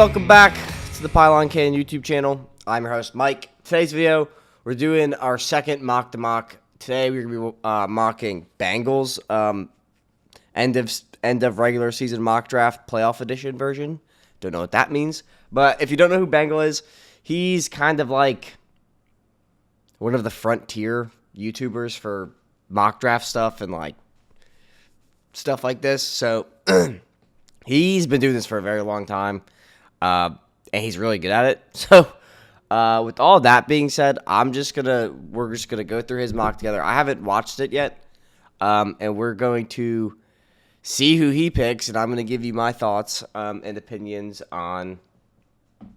welcome back to the Pylon YouTube channel. I'm your host, Mike. Today's video, we're doing our second mock to mock. Today, we're going to be mocking Bengals end of regular season mock draft playoff edition version. Don't know what that means. But if you don't know who Bengal is, he's kind of like one of the frontier YouTubers for mock draft stuff and like stuff like this. So he's been doing this for a very long time, and he's really good at it. So with all that being said, we're just gonna go through his mock together. I haven't watched it yet, and we're going to see who he picks, and I'm gonna give you my thoughts and opinions on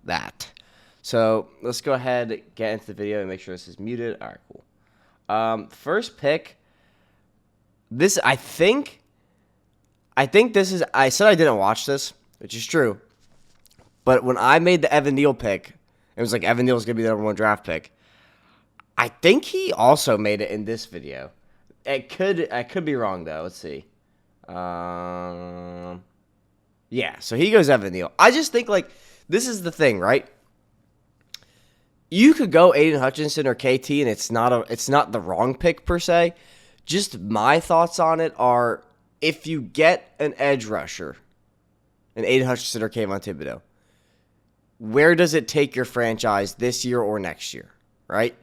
that. So let's go ahead and get into the video and make sure this is muted. All right, cool. First pick. This I think this is. I said I didn't watch this, which is true. But when I made the Evan Neal pick, it was like Evan Neal is going to be the #1 draft pick. I think he also made it in this video. I could be wrong though. Let's see. Yeah, so he goes Evan Neal. I just think like this is the thing, right? You could go Aiden Hutchinson or KT, and it's not the wrong pick per se. Just my thoughts on it are, if you get an edge rusher, an Aiden Hutchinson or Kayvon Thibodeaux, where does it take your franchise this year or next year, right?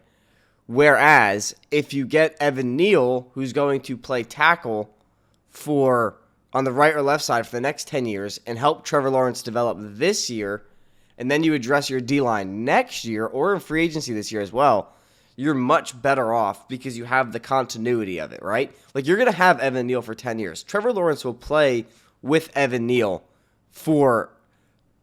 Whereas, if you get Evan Neal, who's going to play tackle on the right or left side for the next 10 years and help Trevor Lawrence develop this year, and then you address your D-line next year or in free agency this year as well, you're much better off because you have the continuity of it, right? Like, you're going to have Evan Neal for 10 years. Trevor Lawrence will play with Evan Neal for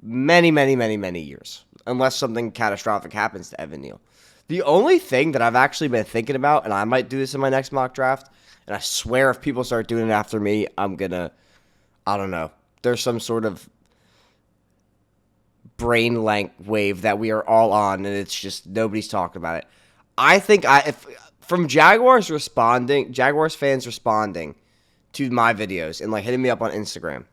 many, many, many, many years, unless something catastrophic happens to Evan Neal. The only thing that I've actually been thinking about, and I might do this in my next mock draft, and I swear if people start doing it after me, I don't know, there's some sort of brain length wave that we are all on, and it's just nobody's talking about it. I think from Jaguars fans responding to my videos and like hitting me up on Instagram,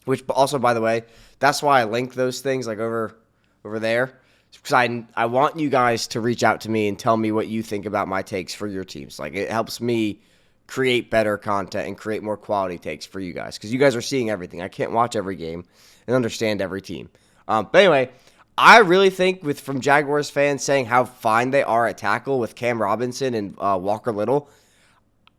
which also, by the way, that's why I link those things like over there, because I want you guys to reach out to me and tell me what you think about my takes for your teams. Like, it helps me create better content and create more quality takes for you guys, because you guys are seeing everything. I can't watch every game and understand every team. But anyway, I really think from Jaguars fans saying how fine they are at tackle with Cam Robinson and Walker Little,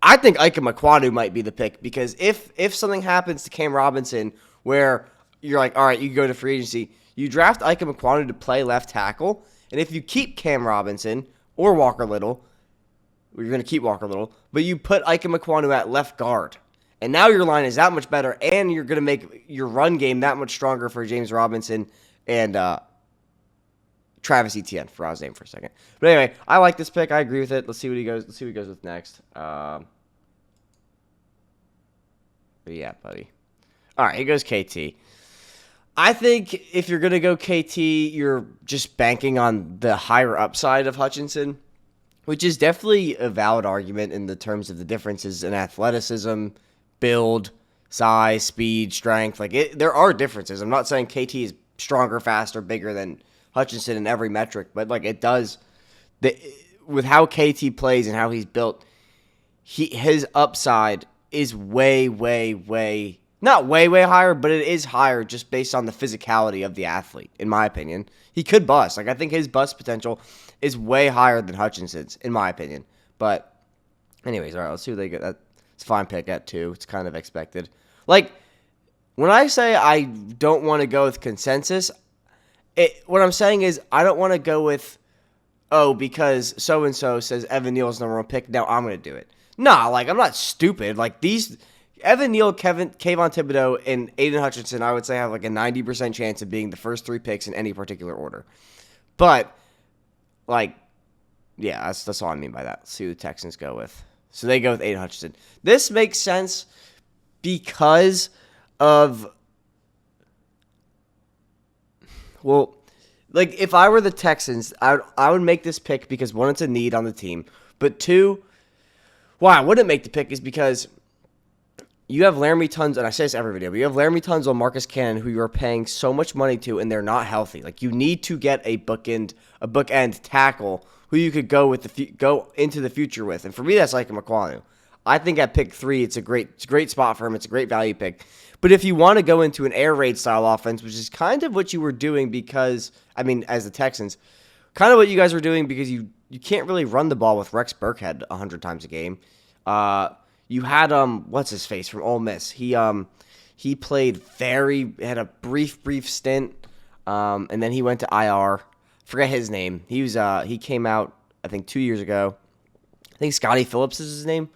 I think Ike Mekwonu might be the pick, because if something happens to Cam Robinson where you're like, all right, you can go to free agency, you draft Ike Mekwonu to play left tackle, and if you keep Cam Robinson or Walker Little, you're going to keep Walker Little, but you put Ike Mekwonu at left guard, and now your line is that much better, and you're going to make your run game that much stronger for James Robinson and Travis Etienne, for his name for a second. But anyway, I like this pick. I agree with it. Let's see what he goes with next. But yeah, buddy. All right, here goes KT. I think if you're going to go KT, you're just banking on the higher upside of Hutchinson, which is definitely a valid argument in the terms of the differences in athleticism, build, size, speed, strength. Like, there are differences. I'm not saying KT is stronger, faster, bigger than Hutchinson in every metric, but like it does, with how KT plays and how he's built, his upside is way not way higher, but it is higher just based on the physicality of the athlete. In my opinion, he could bust. Like, I think his bust potential is way higher than Hutchinson's, in my opinion. But anyways, all right, let's see what they get. That's a fine pick at 2. It's kind of expected. Like, when I say I don't want to go with consensus, what I'm saying is I don't want to go with, because so-and-so says Evan Neal's #1 pick, now I'm going to do it. Nah, like, I'm not stupid. Like, these Evan Neal, Kayvon Thibodeaux, and Aiden Hutchinson, I would say have like a 90% chance of being the first 3 picks in any particular order. But, like, yeah, that's all I mean by that. Let's see who the Texans go with. So they go with Aiden Hutchinson. This makes sense because of, well, like, if I were the Texans, I would make this pick because, 1, it's a need on the team, but 2, why I wouldn't make the pick is because you have Laramie Tunsil, and I say this every video, but you have Laramie Tunsil, Marcus Cannon, who you are paying so much money to, and they're not healthy. Like, you need to get a bookend tackle who you could go into the future with. And for me, that's like a Ekwonu. I think at pick 3, it's a great spot for him. It's a great value pick. But if you want to go into an air raid style offense, which is kind of what you were doing because, as the Texans, kind of what you guys were doing because you can't really run the ball with Rex Burkhead 100 times a game. You had what's his face from Ole Miss. He had a brief stint, and then he went to IR. Forget his name. He came out I think 2 years ago. I think Scotty Phillips is his name.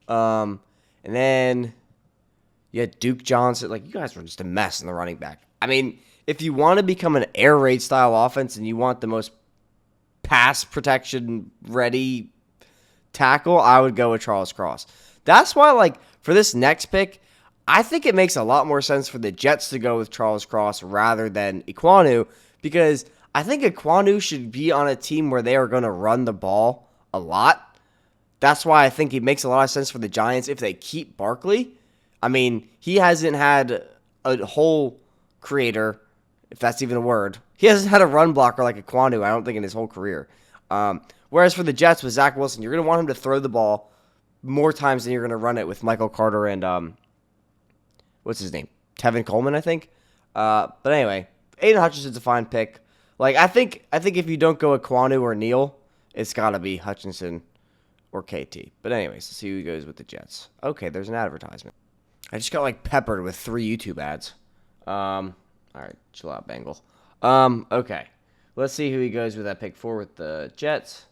And then you had Duke Johnson. Like, you guys were just a mess in the running back. I mean, if you want to become an air raid style offense and you want the most pass protection ready tackle, I would go with Charles Cross. That's why, like, for this next pick, I think it makes a lot more sense for the Jets to go with Charles Cross rather than Ekwonu, because I think Ekwonu should be on a team where they are going to run the ball a lot. That's why I think it makes a lot of sense for the Giants if they keep Barkley. I mean, he hasn't had a whole creator, if that's even a word. He hasn't had a run blocker like Ekwonu, I don't think, in his whole career. Whereas for the Jets with Zach Wilson, you're going to want him to throw the ball more times than you're going to run it with Michael Carter and, what's his name? Tevin Coleman, I think. But anyway, Aiden Hutchinson's a fine pick. Like, I think if you don't go Ekwonu or Neal, it's got to be Hutchinson or KT. But anyways, let's see who goes with the Jets. Okay, there's an advertisement. I just got, like, peppered with 3 YouTube ads. All right, chill out, Bengal. Okay. Let's see who he goes with at pick 4 with the Jets.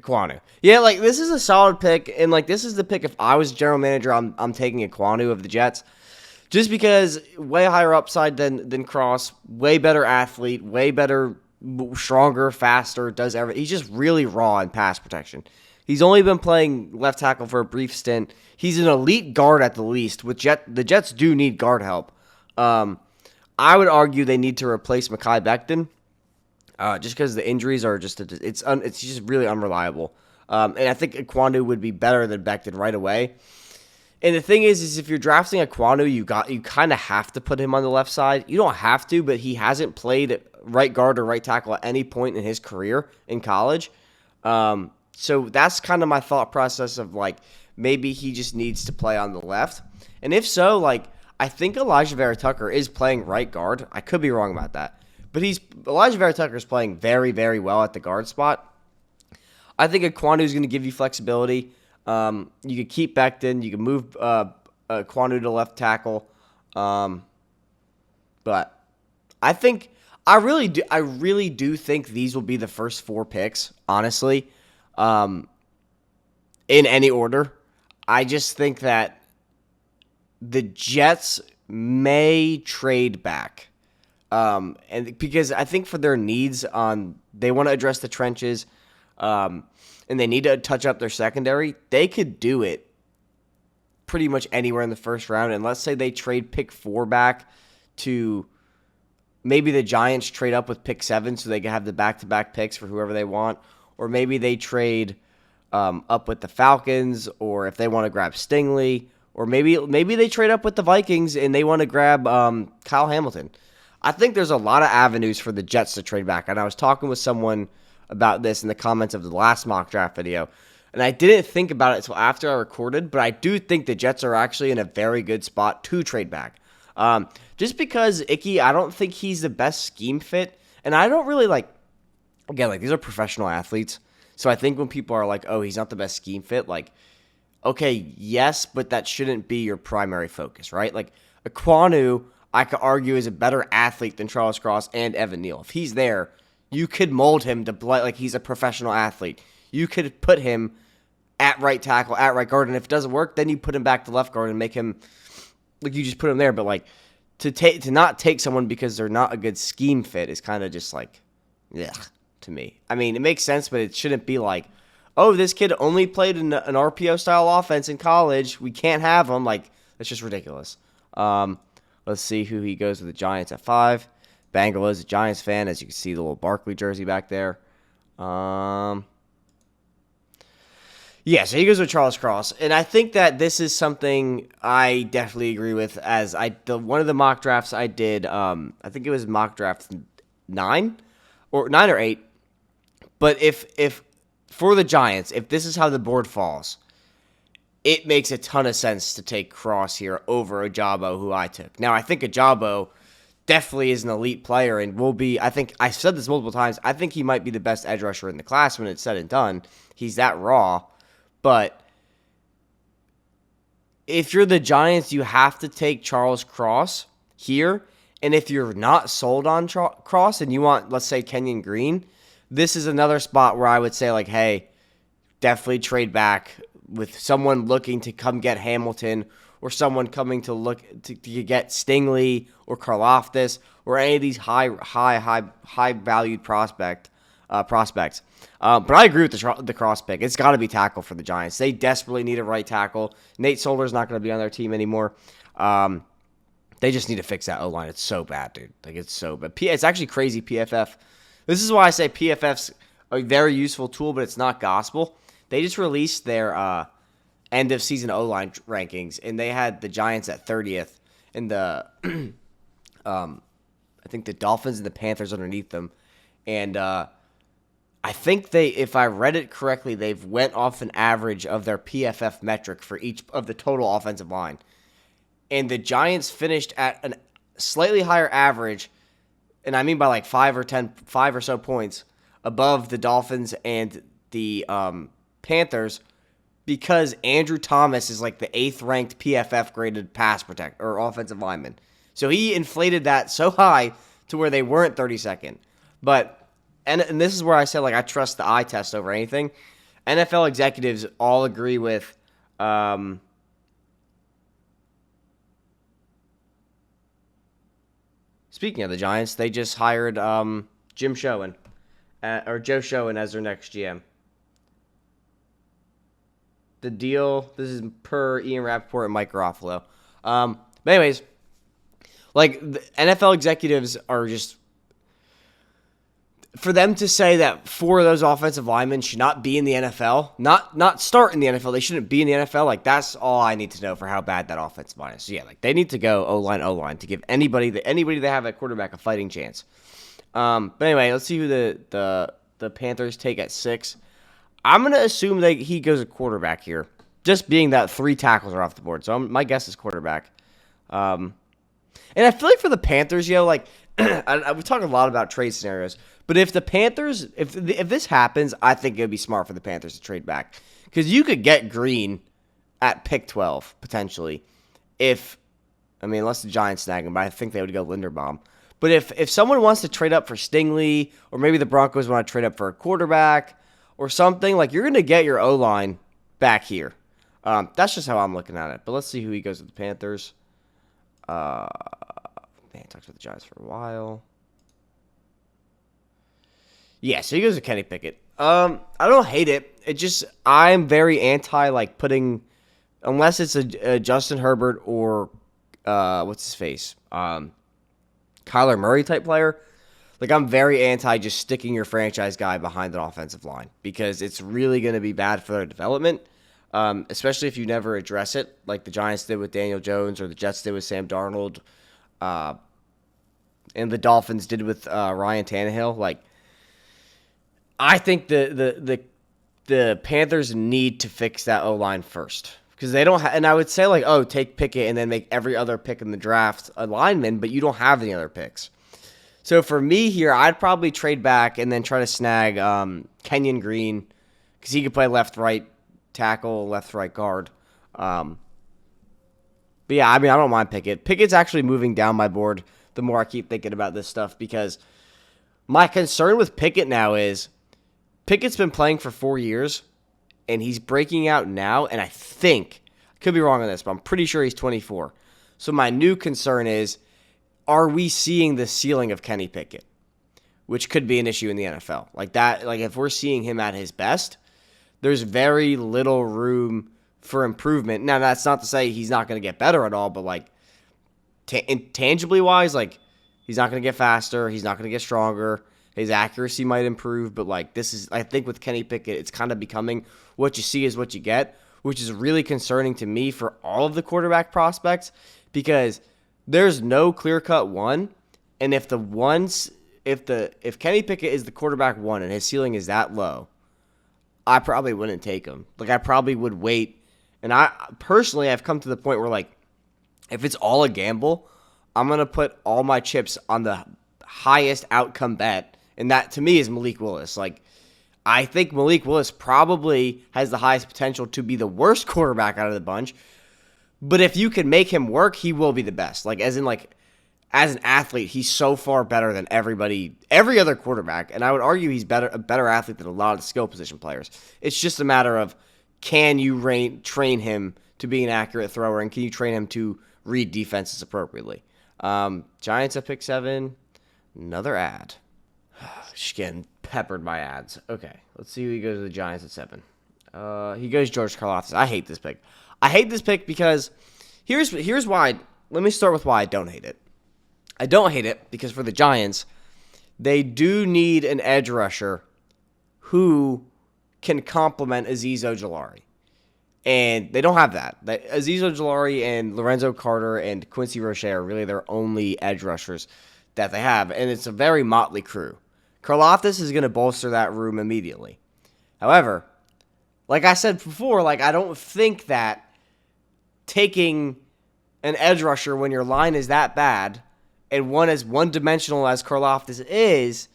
Ekwonu. Yeah, like, this is a solid pick, and, like, this is the pick if I was general manager, I'm taking Ekwonu of the Jets. Just because way higher upside than Cross, way better athlete, way better, stronger, faster, does everything. He's just really raw in pass protection. He's only been playing left tackle for a brief stint. He's an elite guard at the least. The Jets do need guard help. I would argue they need to replace Mekhi Becton. Just because the injuries are just it's just really unreliable. And I think Ekwonu would be better than Becton right away. And the thing is if you're drafting Ekwonu, you kind of have to put him on the left side. You don't have to, but he hasn't played right guard or right tackle at any point in his career in college. So that's kind of my thought process of, like, maybe he just needs to play on the left. And if so, like, I think Elijah Vera Tucker is playing right guard. I could be wrong about that. But Elijah Vera Tucker is playing very, very well at the guard spot. I think Ekwonu is going to give you flexibility. You could keep Becton. You can move Ekwonu to left tackle. But I really do think these will be the first 4 picks, honestly, in any order. I just think that the Jets may trade back. And because I think for their needs they want to address the trenches, and they need to touch up their secondary, they could do it pretty much anywhere in the first round. And let's say they trade pick 4 back to maybe the Giants trade up with pick 7 so they can have the back-to-back picks for whoever they want. Or maybe they trade up with the Falcons, or if they want to grab Stingley. Or maybe they trade up with the Vikings and they want to grab Kyle Hamilton. I think there's a lot of avenues for the Jets to trade back. And I was talking with someone about this in the comments of the last mock draft video. And I didn't think about it until after I recorded, but I do think the Jets are actually in a very good spot to trade back. Just because Icky, I don't think he's the best scheme fit. And I don't really these are professional athletes. So I think when people are like, oh, he's not the best scheme fit, like, okay, yes, but that shouldn't be your primary focus, right? Like, Ekwonu, I could argue, is a better athlete than Charles Cross and Evan Neal. If he's there, you could mold him to play like he's a professional athlete. You could put him at right tackle, at right guard, and if it doesn't work, then you put him back to left guard and make him, like, you just put him there. But, like, to not take someone because they're not a good scheme fit is kind of just like, yeah, to me. I mean, it makes sense, but it shouldn't be like, oh, this kid only played in an RPO-style offense in college. We can't have him. Like, that's just ridiculous. Let's see who he goes with the Giants at 5. Bengal is a Giants fan, as you can see the little Barkley jersey back there. Yeah, so he goes with Charles Cross, and I think that this is something I definitely agree with. As one of the mock drafts I did, I think it was mock draft 9 or 8. But if for the Giants, if this is how the board falls, it makes a ton of sense to take Cross here over Ajabo, who I took. Now I think Ajabo definitely is an elite player and will be. I think I've said this multiple times. I think he might be the best edge rusher in the class when it's said and done. He's that raw. But if you're the Giants, you have to take Charles Cross here. And if you're not sold on Cross and you want, let's say, Kenyon Green, this is another spot where I would say, like, hey, definitely trade back with someone looking to come get Hamilton or someone coming to look to get Stingley or Karlaftis or any of these high valued prospects. But I agree with the Cross pick. It's got to be tackle for the Giants. They desperately need a right tackle. Nate Solder's not going to be on their team anymore. They just need to fix that O-line. It's so bad, dude. Like, it's so bad. It's actually crazy, PFF. This is why I say PFF's a very useful tool, but it's not gospel. They just released their end-of-season O-line rankings, and they had the Giants at 30th, and the I think the Dolphins and the Panthers underneath them. And I think if I read it correctly, they've went off an average of their PFF metric for each of the total offensive line. And the Giants finished at a slightly higher average, and I mean by like 5 or so points above the Dolphins and the Panthers, because Andrew Thomas is like the 8th ranked PFF graded pass protect or offensive lineman. So he inflated that so high to where they weren't 32nd. But and this is where I said, like, I trust the eye test over anything. NFL executives all agree with speaking of the Giants, they just hired Joe Schoen as their next GM. The deal, this is per Ian Rappaport and Mike Garofalo. But anyways, like, the NFL executives are just, for them to say that 4 of those offensive linemen should not be in the NFL, not start in the NFL, they shouldn't be in the NFL, like, that's all I need to know for how bad that offensive line is. So, yeah, like, they need to go O-line to give anybody they have at quarterback a fighting chance. But anyway, let's see who the Panthers take at 6. I'm going to assume that he goes a quarterback here, just being that 3 tackles are off the board. So my guess is quarterback. And I feel like for the Panthers, like, we talk a lot about trade scenarios, but if the Panthers, if this happens, I think it would be smart for the Panthers to trade back, because you could get Green at pick 12 potentially, unless the Giants snag him, but I think they would go Linderbaum. But if someone wants to trade up for Stingley, or maybe the Broncos want to trade up for a quarterback or something, like, you're going to get your O-line back here. That's just how I'm looking at it. But let's see who he goes with the Panthers. Man, talked about the Giants for a while. Yeah, so he goes with Kenny Pickett. I don't hate it. It just, I'm very anti, like, putting, unless it's a Justin Herbert or what's his face, Kyler Murray type player. Like, I'm very anti just sticking your franchise guy behind an offensive line, because it's really going to be bad for their development, especially if you never address it, like the Giants did with Daniel Jones or the Jets did with Sam Darnold, and the Dolphins did with Ryan Tannehill. Like, I think the Panthers need to fix that O-line first, because they don't and I would say, like, oh, take Pickett and then make every other pick in the draft a lineman, but you don't have any other picks. So for me here, I'd probably trade back and then try to snag Kenyon Green, because he could play left, right tackle, left, right guard. But yeah, I don't mind Pickett. Pickett's actually moving down my board the more I keep thinking about this stuff, because my concern with Pickett now is Pickett's been playing for 4 years, and he's breaking out now, and I could be wrong on this, but I'm pretty sure he's 24. So my new concern is, are we seeing the ceiling of Kenny Pickett, which could be an issue in the NFL? Like that, like, if we're seeing him at his best, there's very little room for improvement. Now, that's not to say he's not going to get better at all, but, like, intangibly wise, like, he's not going to get faster, he's not going to get stronger, His accuracy might improve, but like I think with Kenny Pickett, it's kind of becoming what you see is what you get, which is really concerning to me for all of the quarterback prospects because there's no clear-cut one, and if Kenny Pickett is the quarterback one and his ceiling is that low, I probably wouldn't take him. Like I probably would wait, and I personally I've come to the point where like if it's all a gamble, I'm gonna put all my chips on the highest outcome bet, and that to me is Malik Willis. Like I think Malik Willis probably has the highest potential to be the worst quarterback out of the bunch. But if you can make him work, he will be the best. Like as an athlete, he's so far better than every other quarterback. And I would argue he's a better athlete than a lot of the skill position players. It's just a matter of can you train him to be an accurate thrower, and can you train him to read defenses appropriately? Giants at pick 7. Another ad. Just getting peppered by ads. Okay, let's see who he goes to the Giants at 7. He goes George Karlaftis. I hate this pick. I hate this pick because here's why. Let me start with why I don't hate it. I don't hate it because for the Giants, they do need an edge rusher who can complement Azeez Ojulari. And they don't have that. Azeez Ojulari and Lorenzo Carter and Quincy Roche are really their only edge rushers that they have. And it's a very motley crew. Karlaftis is going to bolster that room immediately. However, like I said before, like I don't think that taking an edge rusher when your line is that bad and one as one-dimensional as Karlaftis is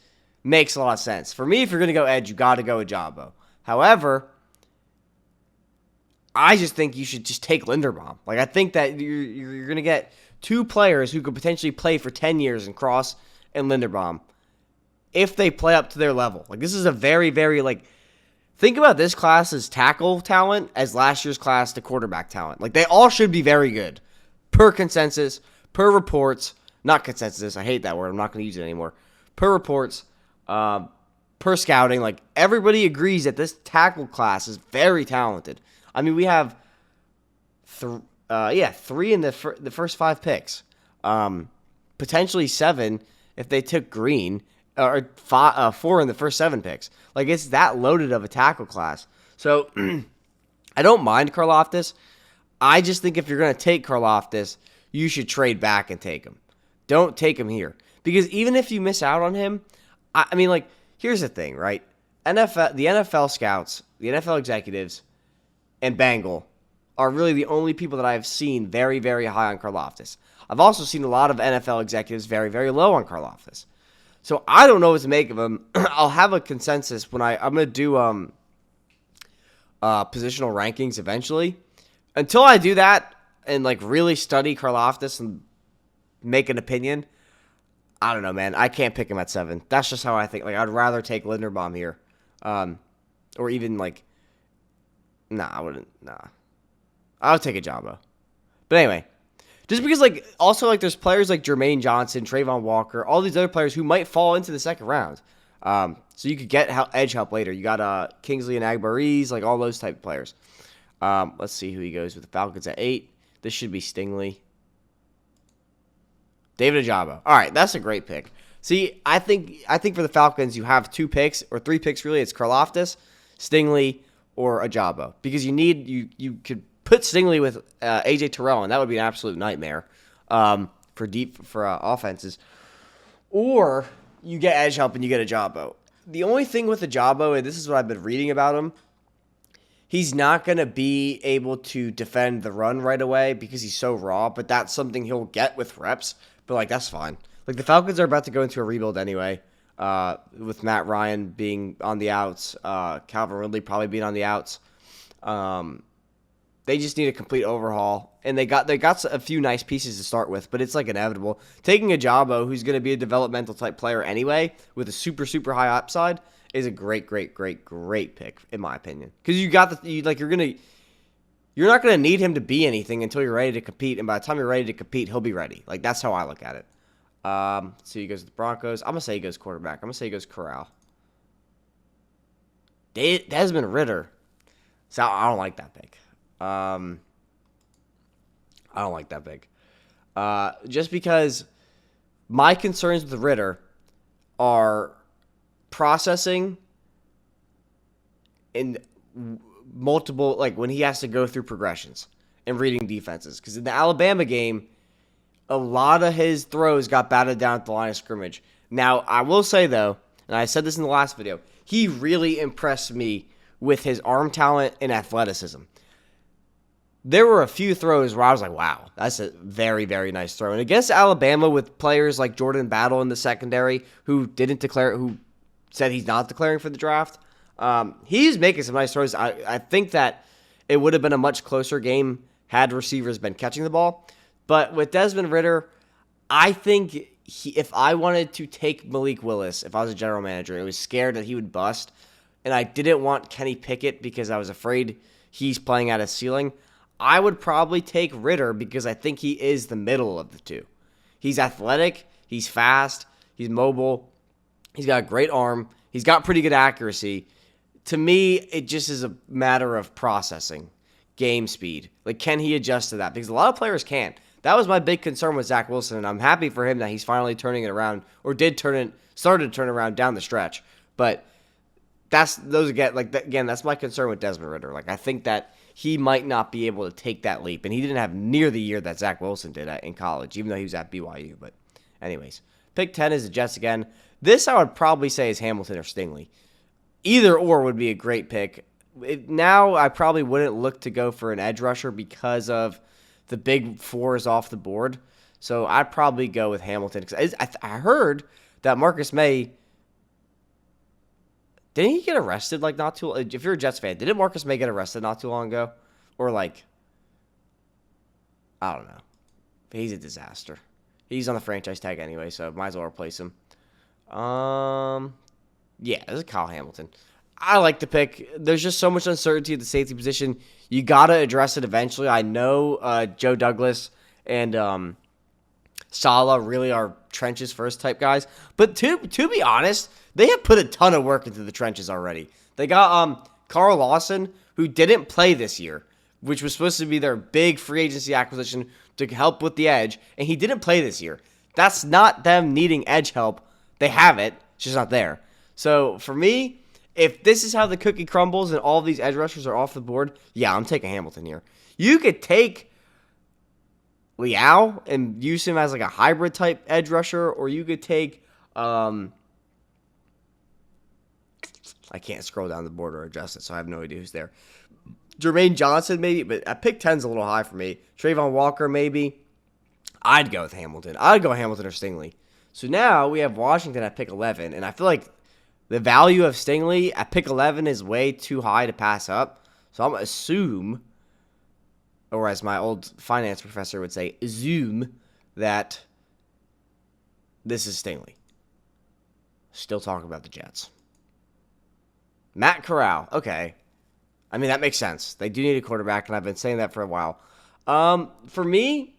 makes a lot of sense. For me, if you're going to go edge, you got to go Ajabo. However, I just think you should just take Linderbaum. Like I think that you're going to get two players who could potentially play for 10 years in Cross and Linderbaum if they play up to their level. Like this is a very, very like think about this class as tackle talent as last year's class to quarterback talent. Like they all should be very good per consensus, per reports. Not consensus. I hate that word. I'm not going to use it anymore. Per reports, per scouting, like everybody agrees that this tackle class is very talented. I mean, we have three in the first 5 picks, potentially 7 if they took Green, or 4 in the first 7 picks. Like it's that loaded of a tackle class. So I don't mind Karlaftis. I just think if you're going to take Karlaftis, you should trade back and take him. Don't take him here. Because even if you miss out on him, I mean, like, here's the thing, right? The NFL scouts, the NFL executives, and Bengal are really the only people that I've seen very, very high on Karlaftis. I've also seen a lot of NFL executives very, very low on Karlaftis. So I don't know what to make of him. I'll have a consensus when I'm going to do positional rankings eventually. Until I do that and, like, really study Karlaftis and make an opinion, I don't know, man. I can't pick him at 7. That's just how I think. Like, I'd rather take Linderbaum here. Or even, like, I wouldn't. I would take a Jumbo. But anyway, just because, like, also, like, there's players like Jermaine Johnson, Trayvon Walker, all these other players who might fall into the second round. So you could get edge help later. You got Kingsley and Agbariz, like, all those type of players. Let's see who he goes with. The Falcons at 8. This should be Stingley. David Ajabo. All right, that's a great pick. See, I think for the Falcons, you have 2 picks, or 3 picks really. It's Karlaftis, Stingley, or Ajabo. Because you could put Stingley with A.J. Terrell, and that would be an absolute nightmare for offenses. Or you get edge help and you get Ajabo. The only thing with Ajabo, and this is what I've been reading about him, he's not going to be able to defend the run right away because he's so raw, but that's something he'll get with reps. But, like, that's fine. Like, the Falcons are about to go into a rebuild anyway, with Matt Ryan being on the outs, Calvin Ridley probably being on the outs. They just need a complete overhaul, and they got a few nice pieces to start with, but it's, like, inevitable. Taking a Jabo, who's going to be a developmental type player anyway, with a super, super high upside, is a great, great, great, great pick, in my opinion. Because you're not going to need him to be anything until you're ready to compete, and by the time you're ready to compete, he'll be ready. Like, that's how I look at it. So he goes to the Broncos. I'm going to say he goes quarterback. I'm going to say he goes Corral. Desmond Ridder. So I don't like that pick. Just because my concerns with Ridder are processing in multiple, like when he has to go through progressions and reading defenses. Because in the Alabama game, a lot of his throws got batted down at the line of scrimmage. Now, I will say, though, and I said this in the last video, he really impressed me with his arm talent and athleticism. There were a few throws where I was like, wow, that's a very, very nice throw. And against Alabama with players like Jordan Battle in the secondary who said he's not declaring for the draft, he's making some nice throws. I think that it would have been a much closer game had receivers been catching the ball. But with Desmond Ridder, I think if I wanted to take Malik Willis, if I was a general manager, I was scared that he would bust, and I didn't want Kenny Pickett because I was afraid he's playing at his ceiling, I would probably take Ridder because I think he is the middle of the two. He's athletic, he's fast, he's mobile, he's got a great arm, he's got pretty good accuracy. To me, it just is a matter of processing, game speed. Like, can he adjust to that? Because a lot of players can't. That was my big concern with Zach Wilson, and I'm happy for him that he's finally turning it around, or started to turn around down the stretch. But that's my concern with Desmond Ridder. Like, I think that he might not be able to take that leap, and he didn't have near the year that Zach Wilson did in college, even though he was at BYU. But anyways, pick 10 is the Jets again. This I would probably say is Hamilton or Stingley. Either or would be a great pick. Now I probably wouldn't look to go for an edge rusher because of the big four is off the board. So I'd probably go with Hamilton. Because I heard that Marcus May, didn't he get arrested like not too long? If you're a Jets fan, didn't Marcus May get arrested not too long ago? Or like, I don't know. He's a disaster. He's on the franchise tag anyway, so might as well replace him. Yeah, this is Kyle Hamilton. I like the pick. There's just so much uncertainty at the safety position. You got to address it eventually. I know Joe Douglas and Saleh really are trenches first type guys. But to be honest, they have put a ton of work into the trenches already. They got Carl Lawson, who didn't play this year, which was supposed to be their big free agency acquisition to help with the edge, and he didn't play this year. That's not them needing edge help. They have it. It's just not there. So for me, if this is how the cookie crumbles and all of these edge rushers are off the board, yeah, I'm taking Hamilton here. You could take Leal and use him as like a hybrid type edge rusher, or you could take I can't scroll down the board or adjust it, so I have no idea who's there. Jermaine Johnson, maybe, but at pick 10's a little high for me. Trayvon Walker, maybe. I'd go with Hamilton. I'd go Hamilton or Stingley. So now we have Washington at pick 11, and I feel like the value of Stingley at pick 11 is way too high to pass up. So I'm going to assume, or as my old finance professor would say, assume that this is Stingley. Still talking about the Jets. Matt Corral. Okay. I mean, that makes sense. They do need a quarterback, and I've been saying that for a while. For me,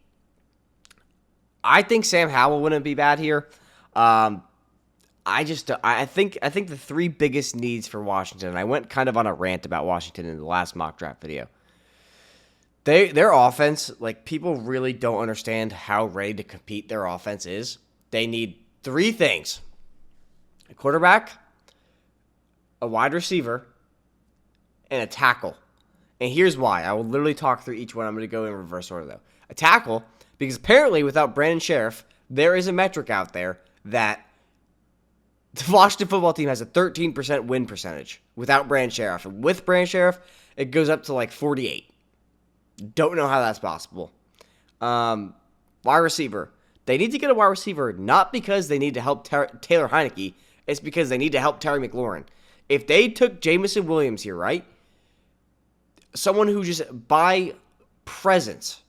I think Sam Howell wouldn't be bad here. I think the three biggest needs for Washington, and I went kind of on a rant about Washington in the last mock draft video. Their offense, like, people really don't understand how ready to compete their offense is. They need three things: a quarterback, a wide receiver, and a tackle. And here's why. I will literally talk through each one. I'm going to go in reverse order, though. A tackle, because apparently without Brandon Sheriff, there is a metric out there that the Washington football team has a 13% win percentage without Brandon Sheriff. And with Brandon Sheriff, it goes up to like 48. Don't know how that's possible. Wide receiver. They need to get a wide receiver not because they need to help Taylor Heineke. It's because they need to help Terry McLaurin. If they took Jamison Williams here, right? Someone who just, by presence,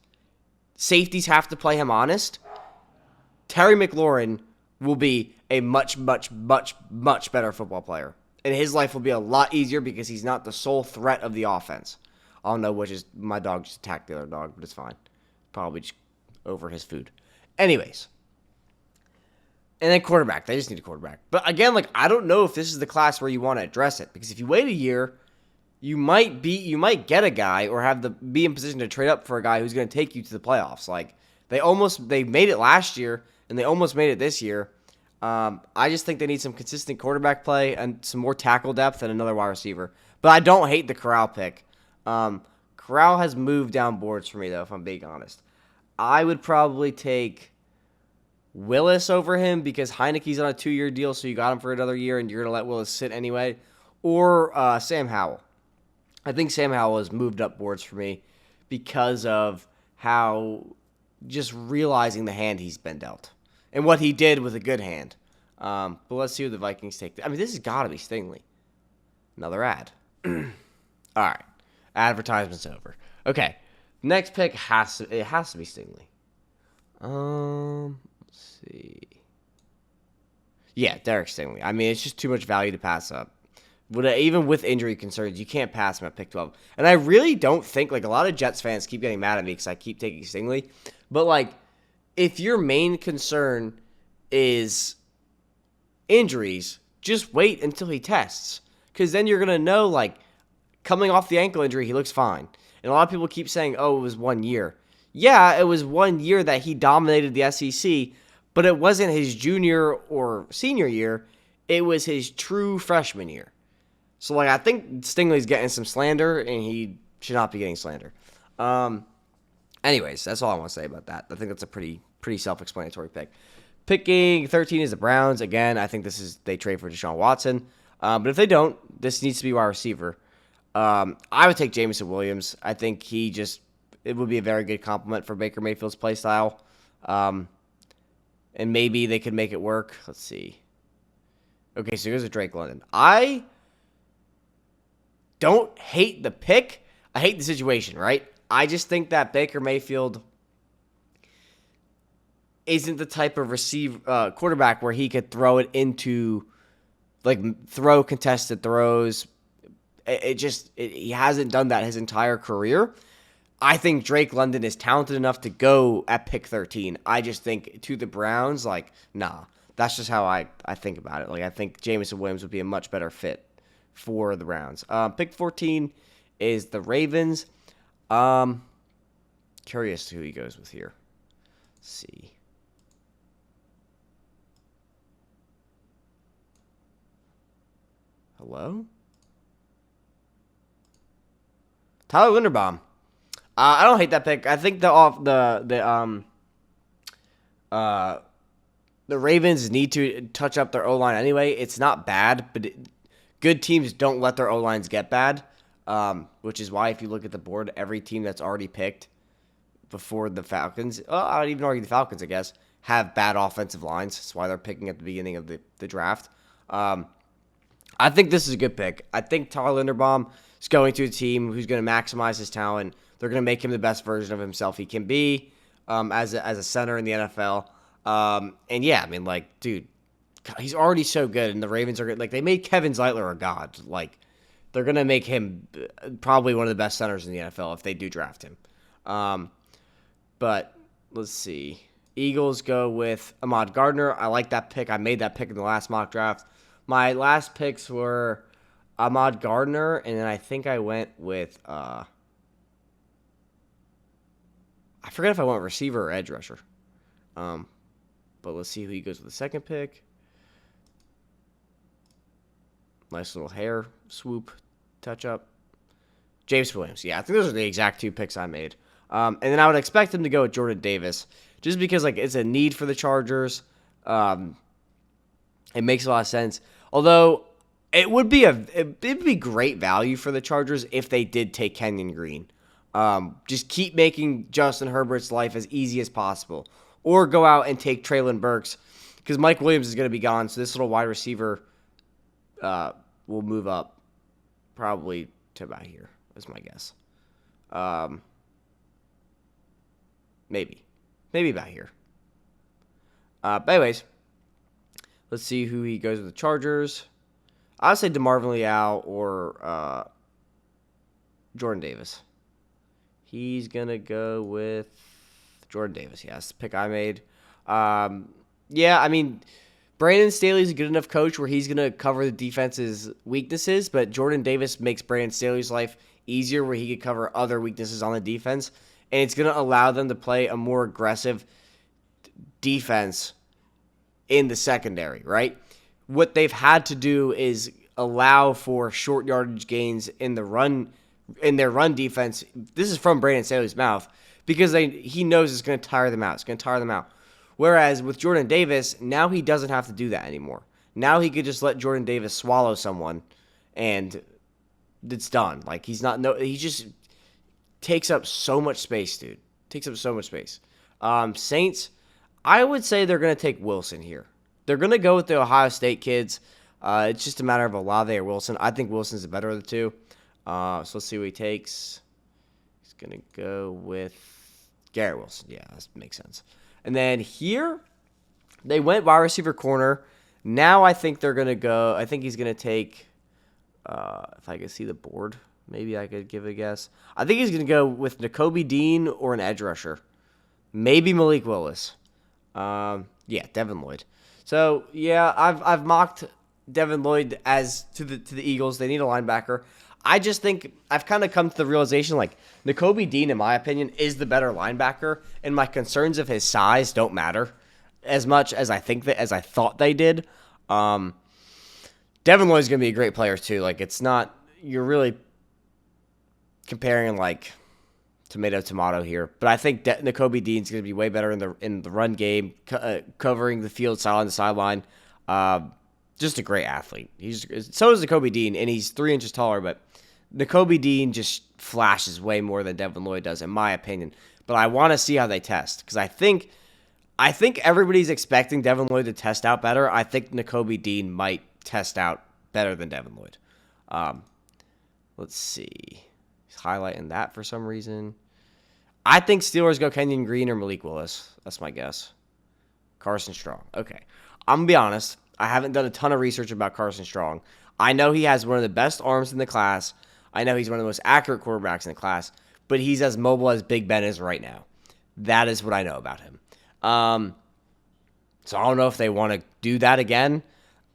safeties have to play him honest. Terry McLaurin will be a much, much, much, much better football player. And his life will be a lot easier because he's not the sole threat of the offense. I don't know which is, my dog just attacked the other dog, but it's fine. Probably just over his food. Anyways. And then quarterback. They just need a quarterback. But again, like, I don't know if this is the class where you want to address it. Because if you wait a year, you might get a guy or be in position to trade up for a guy who's going to take you to the playoffs. Like, they made it last year, and they almost made it this year. I just think they need some consistent quarterback play and some more tackle depth and another wide receiver. But I don't hate the Corral pick. Corral has moved down boards for me, though, if I'm being honest. I would probably take Willis over him because Heineke's on a 2-year deal, so you got him for another year, and you're going to let Willis sit anyway. Or Sam Howell. I think Sam Howell has moved up boards for me because of how just realizing the hand he's been dealt and what he did with a good hand. But let's see who the Vikings take. I mean, this has got to be Stingley. Another ad. All right. Advertisement's over. Okay. Next pick has to be Stingley. Let's see. Yeah, Derek Stingley. I mean, it's just too much value to pass up. Even with injury concerns, you can't pass him at pick 12. And I really don't think, like, a lot of Jets fans keep getting mad at me because I keep taking Stingley. But, like, if your main concern is injuries, just wait until he tests. Because then you're going to know, like, coming off the ankle injury, he looks fine. And a lot of people keep saying, oh, it was 1 year. Yeah, it was 1 year that he dominated the SEC, but it wasn't his junior or senior year. It was his true freshman year. So, like, I think Stingley's getting some slander, and he should not be getting slander. Anyways, that's all I want to say about that. I think that's a pretty self-explanatory pick. Picking 13 is the Browns. Again, I think they trade for Deshaun Watson. But if they don't, this needs to be wide receiver. I would take Jameson Williams. I think it would be a very good compliment for Baker Mayfield's play style. And maybe they could make it work. Let's see. Okay, so here's a Drake London. I don't hate the pick. I hate the situation, right? I just think that Baker Mayfield isn't the type of quarterback where he could throw it into, like, throw contested throws. He hasn't done that his entire career. I think Drake London is talented enough to go at pick 13. I just think to the Browns, like, nah. That's just how I think about it. Like, I think Jameson Williams would be a much better fit for the Browns. Pick 14 is the Ravens. Curious who he goes with here. Let's see. Hello? Tyler Linderbaum. I don't hate that pick. I think the Ravens need to touch up their O-line anyway. It's not bad, but good teams don't let their O-lines get bad, which is why if you look at the board, every team that's already picked before the Falcons, I would even argue the Falcons, I guess, have bad offensive lines. That's why they're picking at the beginning of the draft. I think this is a good pick. I think Tyler Linderbaum is going to a team who's going to maximize his talent. They're going to make him the best version of himself he can be as a center in the NFL. And yeah, I mean, like, dude, he's already so good, and the Ravens are good. Like, they made Kevin Zeitler a god. Like, they're going to make him probably one of the best centers in the NFL if they do draft him. But let's see. Eagles go with Ahmad Gardner. I like that pick. I made that pick in the last mock draft. My last picks were Ahmad Gardner, and then I think I went with I forget if I went receiver or edge rusher. But let's see who he goes with the second pick. Nice little hair swoop touch up. James Williams. Yeah, I think those are the exact two picks I made. And then I would expect him to go with Jordan Davis just because, like, it's a need for the Chargers. It makes a lot of sense. Although it would be great value for the Chargers if they did take Kenyon Green. Just keep making Justin Herbert's life as easy as possible. Or go out and take Treylon Burks because Mike Williams is going to be gone. So this little wide receiver will move up probably to about here, is my guess. Maybe about here. But anyways, let's see who he goes with the Chargers. I'd say DeMarvin Leal or Jordan Davis. He's going to go with Jordan Davis. Yeah, that's the pick I made. Yeah, I mean, Brandon Staley's a good enough coach where he's going to cover the defense's weaknesses, but Jordan Davis makes Brandon Staley's life easier where he could cover other weaknesses on the defense, and it's going to allow them to play a more aggressive defense in the secondary, right? What they've had to do is allow for short yardage gains in the run, in their run defense. This is from Brandon Staley's mouth because he knows it's going to tire them out. It's going to tire them out. Whereas with Jordan Davis, now he doesn't have to do that anymore. Now he could just let Jordan Davis swallow someone, and it's done. Like he just takes up so much space, dude. Takes up so much space. Saints, I would say they're going to take Wilson here. They're going to go with the Ohio State kids. It's just a matter of Olave or Wilson. I think Wilson's the better of the two. So let's see what he takes. He's going to go with Garrett Wilson. Yeah, that makes sense. And then here, they went wide receiver corner. Now I think they're going to go. I think he's going to take, if I could see the board, maybe I could give a guess. I think he's going to go with Nakobe Dean or an edge rusher. Maybe Malik Willis. Yeah, Devin Lloyd. So, yeah, I've mocked Devin Lloyd as to the Eagles. They need a linebacker. I just think I've kind of come to the realization, like, Nakobe Dean, in my opinion, is the better linebacker, and my concerns of his size don't matter as much as I thought they did. Devin Lloyd's going to be a great player, too. Like, it's not, you're really comparing, like, tomato here. But I think Nakobe Dean's going to be way better in the run game, covering the field sideline to sideline. Just a great athlete. So is Nakobe Dean, and he's 3 inches taller, but Nakobe Dean just flashes way more than Devin Lloyd does, in my opinion. But I want to see how they test, because I think everybody's expecting Devin Lloyd to test out better. I think Nakobe Dean might test out better than Devin Lloyd. Let's see. He's highlighting that for some reason. I think Steelers go Kenyon Green or Malik Willis. That's my guess. Carson Strong. Okay. I'm going to be honest. I haven't done a ton of research about Carson Strong. I know he has one of the best arms in the class. I know he's one of the most accurate quarterbacks in the class. But he's as mobile as Big Ben is right now. That is what I know about him. So I don't know if they want to do that again.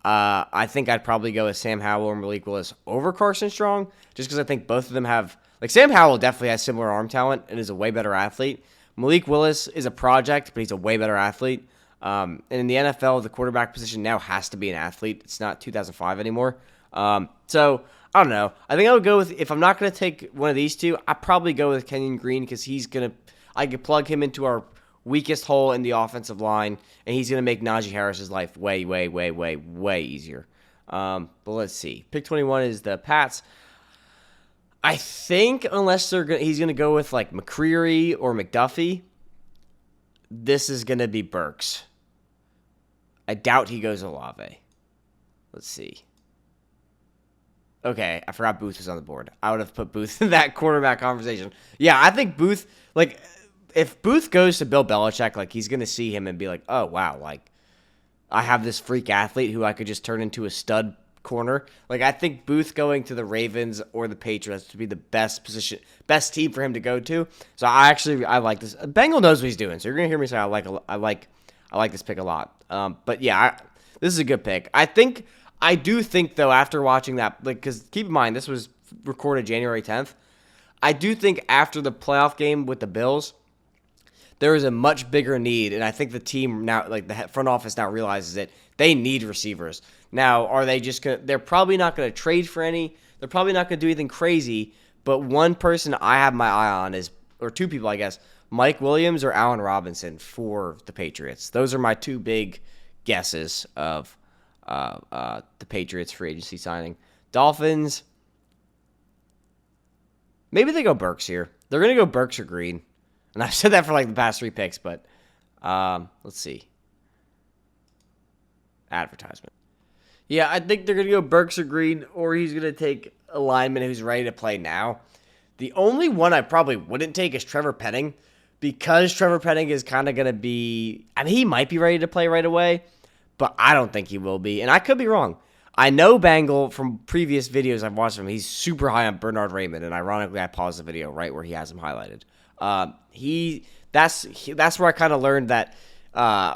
I think I'd probably go with Sam Howell or Malik Willis over Carson Strong, just because I think both of them have, like, Sam Howell definitely has similar arm talent and is a way better athlete. Malik Willis is a project, but he's a way better athlete. And in the NFL, the quarterback position now has to be an athlete. It's not 2005 anymore. So I don't know. I think I would go with, if I'm not going to take one of these two, I'd probably go with Kenyon Green, because I could plug him into our weakest hole in the offensive line, and he's going to make Najee Harris's life way, way, way, way, way easier. But let's see. Pick 21 is the Pats. I think unless he's going to go with like McCreary or McDuffie, this is going to be Burks. I doubt he goes Olave. Let's see. Okay, I forgot Booth was on the board. I would have put Booth in that quarterback conversation. Yeah, I think Booth, like, if Booth goes to Bill Belichick, like, he's going to see him and be like, oh, wow, like, I have this freak athlete who I could just turn into a stud corner. Like, I think Booth going to the Ravens or the Patriots would be the best team for him to go to. So I like this. Bengal knows what he's doing, so you're going to hear me say I like this pick a lot. But yeah, this is a good pick. I do think, though, after watching that, like, because keep in mind, this was recorded January 10th. I do think after the playoff game with the Bills, there is a much bigger need, and I think the team now, like the front office now realizes it. They need receivers. Now, are they just going to, they're probably not going to trade for any. They're probably not going to do anything crazy, but one person I have my eye on is, or two people, I guess, Mike Williams or Allen Robinson for the Patriots. Those are my two big guesses of the Patriots free agency signing. Dolphins, maybe they go Burks here. They're going to go Burks or Green. And I've said that for like the past 3 picks, but let's see. Advertisement. Yeah, I think they're going to go Burks or Green, or he's going to take a lineman who's ready to play now. The only one I probably wouldn't take is Trevor Penning, because Trevor Penning is kind of going to be, I mean, he might be ready to play right away, but I don't think he will be. And I could be wrong. I know Bengal from previous videos I've watched him. He's super high on Bernard Raymond, and ironically, I paused the video right where he has him highlighted. That's where I kind of learned that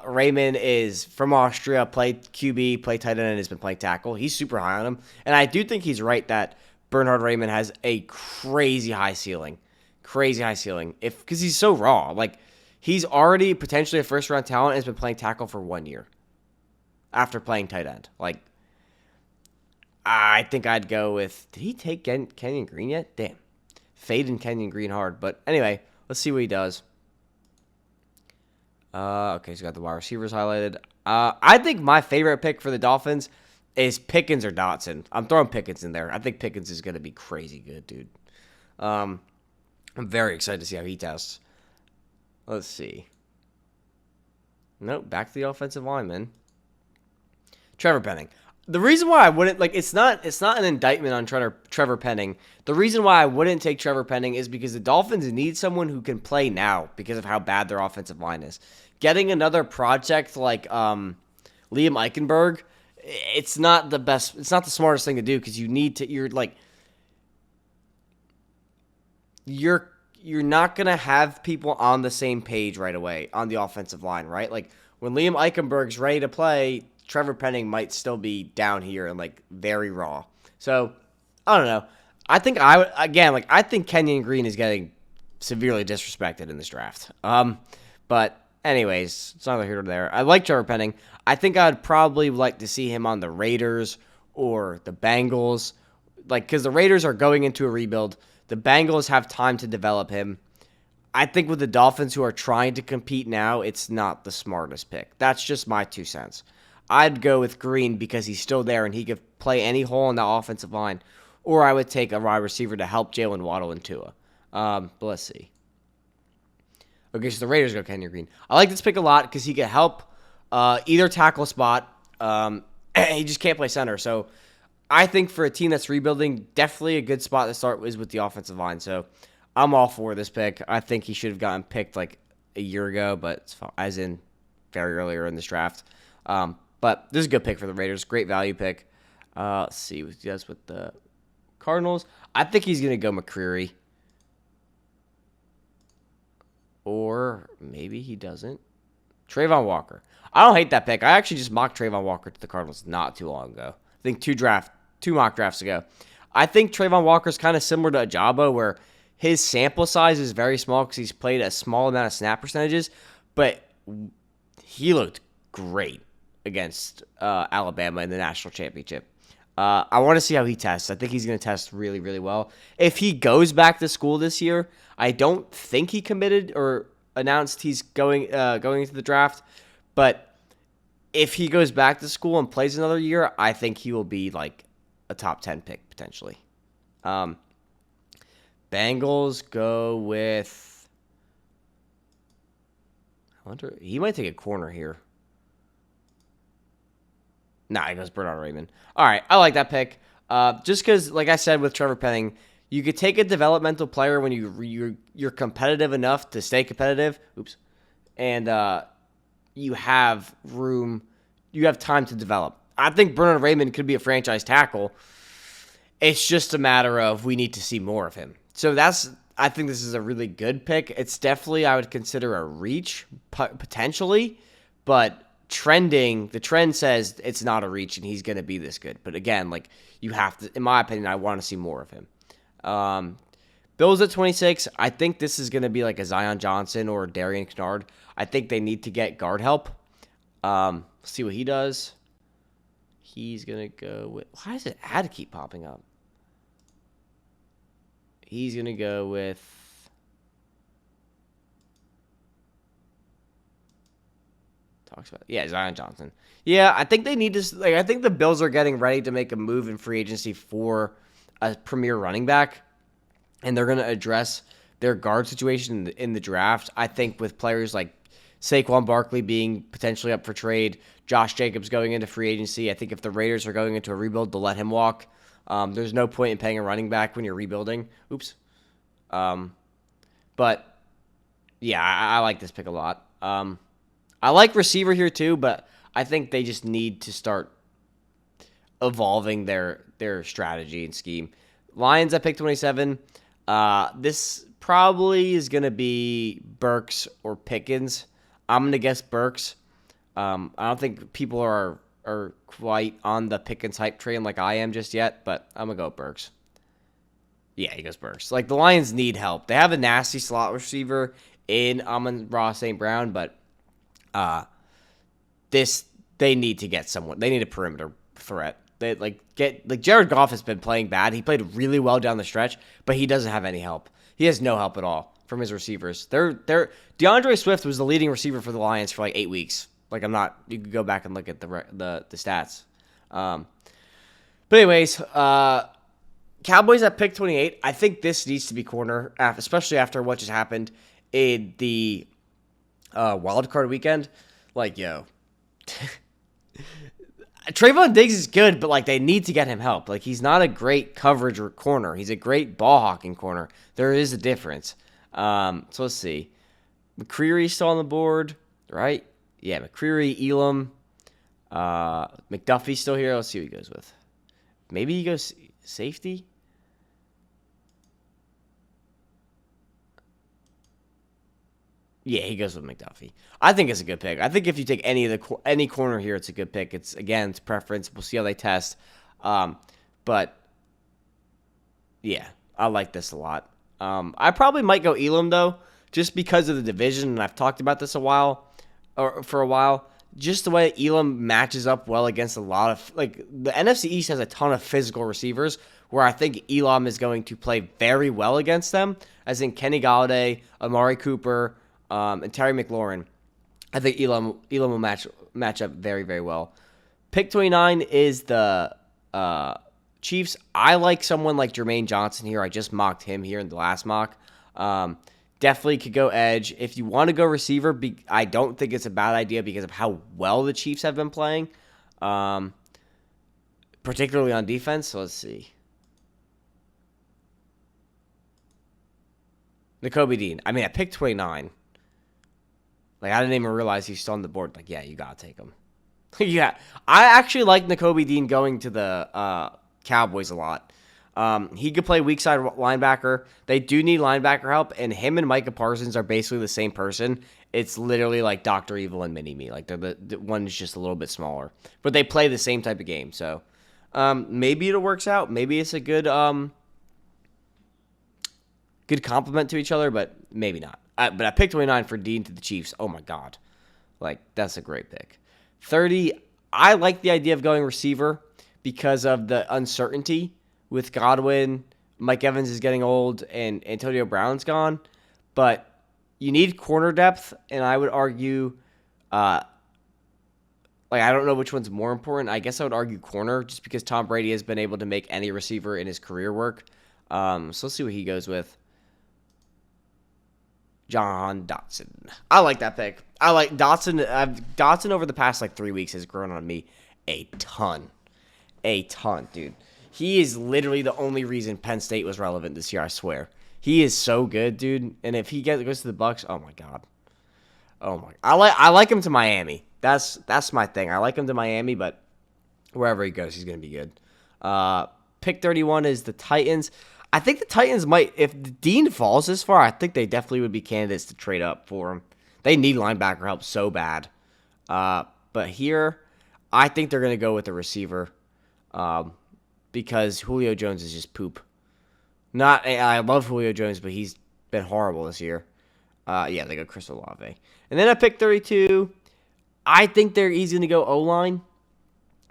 Raymond is from Austria, played QB, played tight end, and has been playing tackle. He's super high on him, and I do think he's right that Bernard Raymond has a crazy high ceiling, because he's so raw. Like, he's already potentially a first round talent and has been playing tackle for 1 year. after playing tight end. Like, I think I'd go with. Did he take Kenyon Green yet? Damn. Fading Kenyon Green hard. But anyway, let's see what he does. Okay, he's got the wide receivers highlighted. I think my favorite pick for the Dolphins is Pickens or Dotson. I'm throwing Pickens in there. I think Pickens is going to be crazy good, dude. I'm very excited to see how he tests. Let's see. Nope, back to the offensive lineman. Trevor Penning. The reason why I wouldn't it's not an indictment on Trevor Penning. The reason why I wouldn't take Trevor Penning is because the Dolphins need someone who can play now because of how bad their offensive line is. Getting another project like Liam Eichenberg, it's not the best. It's not the smartest thing to do because you need to. You're not gonna have people on the same page right away on the offensive line, right? Like when Liam Eichenberg's ready to play, Trevor Penning might still be down here and like very raw. So I don't know. I think I think Kenyon Green is getting severely disrespected in this draft. But anyways, it's neither here nor there. I like Trevor Penning. I think I'd probably like to see him on the Raiders or the Bengals, like because the Raiders are going into a rebuild. The Bengals have time to develop him. I think with the Dolphins who are trying to compete now, it's not the smartest pick. That's just my 2 cents. I'd go with Green because he's still there and he could play any hole in the offensive line. Or I would take a wide receiver to help Jalen Waddle and Tua. But let's see. Okay, so the Raiders go Kenyon Green. I like this pick a lot because he can help either tackle spot. He just can't play center. So I think for a team that's rebuilding, definitely a good spot to start is with the offensive line. So I'm all for this pick. I think he should have gotten picked like a year ago, but it's fine, as in very earlier in this draft. But this is a good pick for the Raiders. Great value pick. Let's see what he does with the Cardinals. I think he's going to go McCreary. Or maybe he doesn't. Trayvon Walker. I don't hate that pick. I actually just mocked Trayvon Walker to the Cardinals not too long ago. I think two mock drafts ago. I think Trayvon Walker is kind of similar to Ajabo, where his sample size is very small because he's played a small amount of snap percentages, but he looked great against Alabama in the national championship. I want to see how he tests. I think he's going to test really, really well. If he goes back to school this year, I don't think he committed or announced he's going into the draft, but if he goes back to school and plays another year, I think he will be like a top 10 pick potentially. Bengals go with, I wonder, he might take a corner here. Nah, he goes Bernard Raymond. All right, I like that pick. Just because, like I said with Trevor Penning, you could take a developmental player when you're competitive enough to stay competitive. And you have room, you have time to develop. I think Bernard Raymond could be a franchise tackle. It's just a matter of we need to see more of him. So I think this is a really good pick. It's definitely, I would consider a reach potentially, but the trend says it's not a reach and he's going to be this good. But again, like you have to, in my opinion, I want to see more of him. Bills at 26. I think this is going to be like a Zion Johnson or a Darian Kennard. I think they need to get guard help. See what he does. He's going to go with, why does it ad keep popping up? He's going to go with, Zion Johnson. Yeah, I think they need to, I think the Bills are getting ready to make a move in free agency for a premier running back, and they're going to address their guard situation in the draft. I think with players like Saquon Barkley being potentially up for trade, Josh Jacobs going into free agency, I think if the Raiders are going into a rebuild, they'll let him walk. There's no point in paying a running back when you're rebuilding. But, yeah, I like this pick a lot. I like receiver here too, but I think they just need to start evolving their strategy and scheme. Lions at pick 27. This probably is going to be Burks or Pickens. I'm going to guess Burks. I don't think people are quite on the Pickens hype train like I am just yet, but I'm going to go with Burks. Yeah, he goes Burks. Like, the Lions need help. They have a nasty slot receiver in Amon-Ra St. Brown, but they need to get someone. They need a perimeter threat. They Jared Goff has been playing bad. He played really well down the stretch, but he doesn't have any help. He has no help at all from his receivers. DeAndre Swift was the leading receiver for the Lions for like 8 weeks. Like I'm not. You could go back and look at the stats. But anyways, Cowboys at pick 28. I think this needs to be corner, especially after what just happened in the wild card weekend. Like, yo, Trayvon Diggs is good, but like they need to get him help. Like he's not a great coverage corner. He's a great ball hawking corner. There is a difference. So let's see. McCreary's still on the board, right? Yeah, McCreary, Elam, McDuffie's still here. Let's see who he goes with. Maybe he goes safety. Yeah, he goes with McDuffie. I think it's a good pick. I think if you take any corner here, it's a good pick. It's preference. We'll see how they test. But yeah, I like this a lot. I probably might go Elam though, just because of the division, and I've talked about this for a while. Just the way Elam matches up well against a lot of the NFC East has a ton of physical receivers, where I think Elam is going to play very well against them, as in Kenny Golladay, Amari Cooper, and Terry McLaurin. I think Elam will match up very, very well. Pick 29 is the Chiefs. I like someone like Jermaine Johnson here. I just mocked him here in the last mock. Definitely could go edge. If you want to go receiver, I don't think it's a bad idea because of how well the Chiefs have been playing, particularly on defense. So let's see. Nakobe Dean. I mean, at pick 29. Like, I didn't even realize he's still on the board. Like, yeah, you got to take him. Yeah. I actually like Nakobe Dean going to the Cowboys a lot. He could play weak side linebacker. They do need linebacker help, and him and Micah Parsons are basically the same person. It's literally like Dr. Evil and Mini-Me. Like, the one is just a little bit smaller. But they play the same type of game. So, maybe it works out. Maybe it's a good compliment to each other, but maybe not. But I picked 29 for Dean to the Chiefs. Oh, my God. Like, that's a great pick. 30, I like the idea of going receiver because of the uncertainty with Godwin. Mike Evans is getting old, and Antonio Brown's gone. But you need corner depth, and I would argue, I don't know which one's more important. I guess I would argue corner, just because Tom Brady has been able to make any receiver in his career work. So let's see what he goes with. John Dotson. I like that pick. I like Dotson. Dotson over the past 3 weeks has grown on me a ton. A ton, dude. He is literally the only reason Penn State was relevant this year, I swear. He is so good, dude. And if he goes to the Bucks, oh my God. Oh my. I like him to Miami. That's my thing. I like him to Miami, but wherever he goes, he's going to be good. Pick 31 is the Titans. I think the Titans might, if Dean falls this far, I think they definitely would be candidates to trade up for him. They need linebacker help so bad. But here, I think they're going to go with the receiver because Julio Jones is just poop. I love Julio Jones, but he's been horrible this year. Yeah, they go Chris Olave. And then I picked 32. I think he's going to go O-line,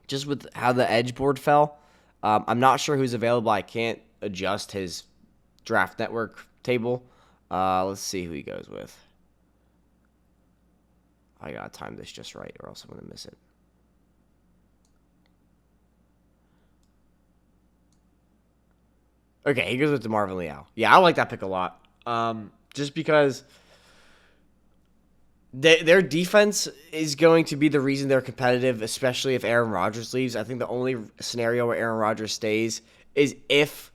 just with how the edge board fell. I'm not sure who's available. I can't adjust his draft network table. Let's see who he goes with. I gotta time this just right, or else I'm gonna miss it. Okay, he goes with DeMarvin Leal. Yeah, I like that pick a lot. Just because their defense is going to be the reason they're competitive, especially if Aaron Rodgers leaves. I think the only scenario where Aaron Rodgers stays is if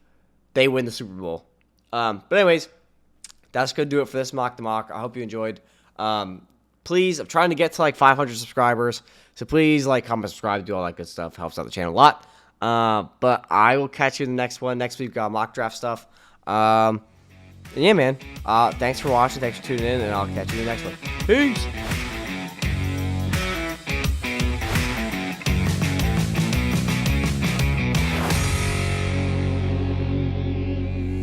they win the Super Bowl. But anyways, that's going to do it for this mock to mock. I hope you enjoyed. Please, I'm trying to get to 500 subscribers. So please comment, subscribe, do all that good stuff. Helps out the channel a lot. But I will catch you in the next one. Next week, we've got mock draft stuff. And yeah, man. Thanks for watching. Thanks for tuning in. And I'll catch you in the next one. Peace.